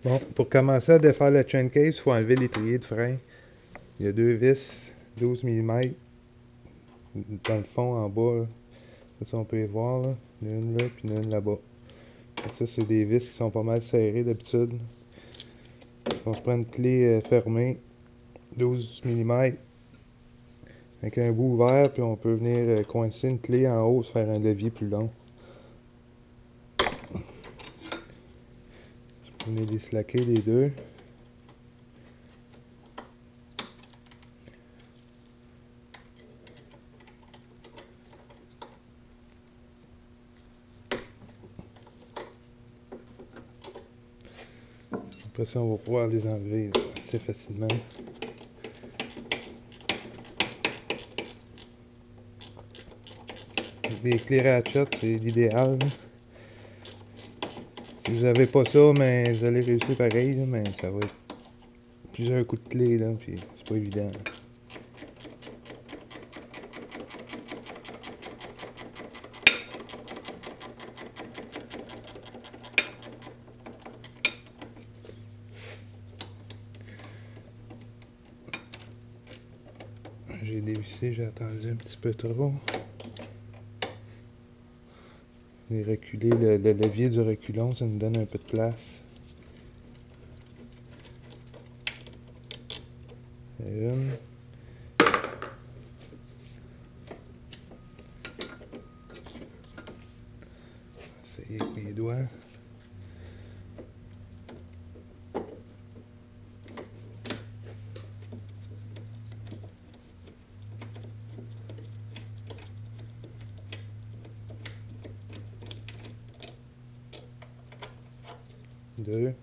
Bon, pour commencer à défaire le chain case, il faut enlever l'étrier de frein. Il y a deux vis, 12 mm, dans le fond, en bas. Là. Ça, on peut les voir. Là. Une là, puis une là-bas. Ça, c'est des vis qui sont pas mal serrées d'habitude. On se prend une clé fermée, 12 mm, avec un bout ouvert, puis on peut venir coincer une clé en haut, se faire un levier plus long. On est déslaquer les deux. Après ça, on va pouvoir les enlever là, assez facilement. Des clés ratchet, c'est l'idéal. Si vous n'avez pas ça, mais vous allez réussir pareil, là, mais ça va être plusieurs coups de clé, là, puis c'est pas évident. J'ai dévissé, j'ai attendu un petit peu trop. J'ai reculé le levier du reculon, ça nous donne un peu de place. Une. Essayer avec mes doigts. Deux.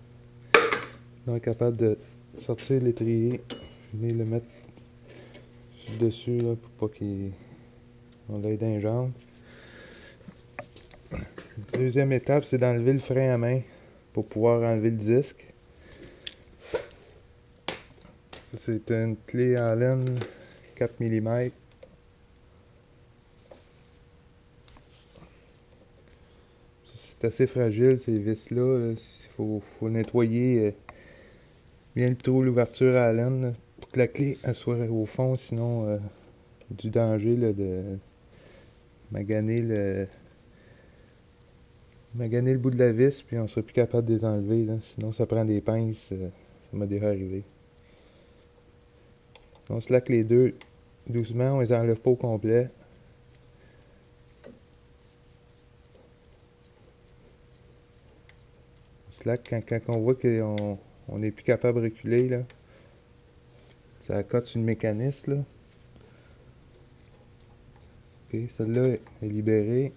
Donc capable de sortir l'étrier, venir le mettre dessus là, pour pas qu'on l'ait dans les jambes. Deuxième étape, c'est d'enlever le frein à main pour pouvoir enlever le disque. Ça, c'est une clé Allen 4 mm. C'est assez fragile ces vis-là. Il faut nettoyer bien le trou, l'ouverture à Allen là, pour que la clé elle soit au fond, sinon du danger là, de maganer le bout de la vis, puis on sera plus capable de les enlever. Là. Sinon ça prend des pinces, ça m'a déjà arrivé. On slack les deux doucement, on les enlève pas au complet. On slack quand on voit qu'on n'est plus capable de reculer, là. Ça cote sur le mécanisme, là. Ok, celle-là est libérée.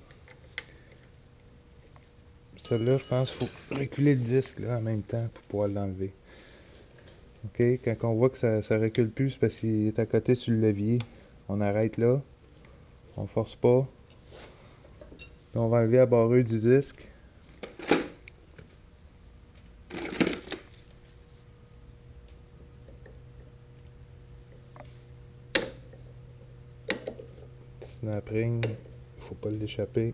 Celle-là, je pense qu'il faut reculer le disque là, en même temps pour pouvoir l'enlever. Ok, quand on voit que ça recule plus, c'est parce qu'il est à côté sur le levier. On arrête là. On force pas. Puis on va enlever la barreuse du disque. Sinon après, il faut pas l'échapper.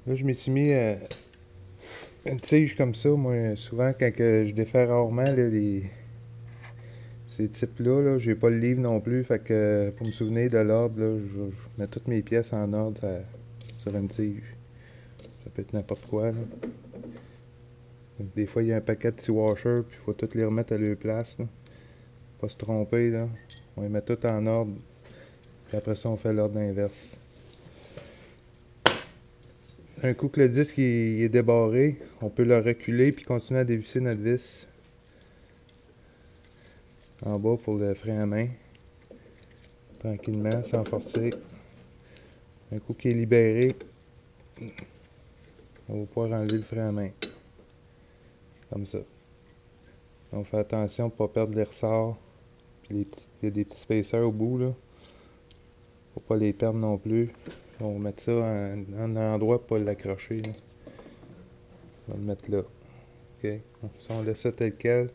Là, je m'y suis mis une tige comme ça. Moi, souvent, quand je défais rarement là, ces types-là, là, j'ai pas le livre non plus. Fait que pour me souvenir de l'ordre, là, je mets toutes mes pièces en ordre sur une tige. Ça peut être n'importe quoi. Là. Des fois, il y a un paquet de petits washers, puis il faut tous les remettre à leur place. Là. Pas se tromper. Là. On les met tout en ordre. Puis après ça, on fait l'ordre inverse. Un coup que le disque est débarré, on peut le reculer puis continuer à dévisser notre vis en bas pour le frein à main. Tranquillement, sans forcer. Un coup qui est libéré, on va pouvoir enlever le frein à main. Comme ça. On fait attention pour ne pas perdre les ressorts. Puis il y a des petits spacers au bout là. Faut pas les perdre non plus. On va mettre ça en un endroit pour pas l'accrocher. On va le mettre là. Ok. Ça, on laisse ça tel quel.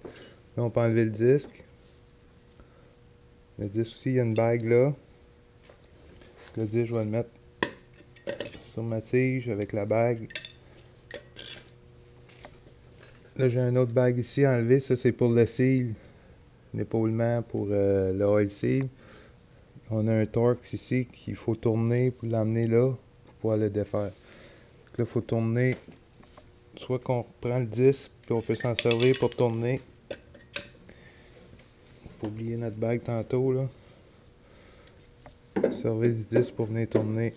Là, on peut enlever le disque. Le disque aussi, il y a une bague là. Le disque, je vais le mettre sur ma tige avec la bague. Là, j'ai un autre bague ici à enlever. Ça, c'est pour le seal, l'épaulement pour le oil seal. On a un Torx ici qu'il faut tourner pour l'emmener là pour pouvoir le défaire. Donc là, il faut tourner. Soit qu'on reprend le disque, puis on peut s'en servir pour tourner. Faut oublier notre bague tantôt là. Servir du disque pour venir tourner.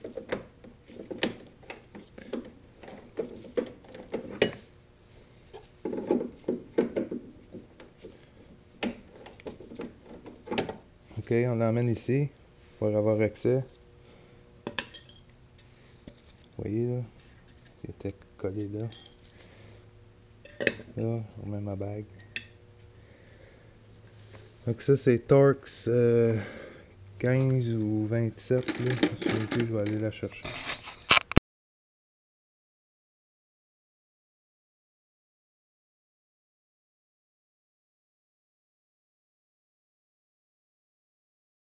Ok, on l'emmène ici pour avoir accès. Vous voyez là, il était collé là. Là, on met ma bague. Donc ça c'est Torx 15 ou 27 là. Je sais plus, je vais aller la chercher.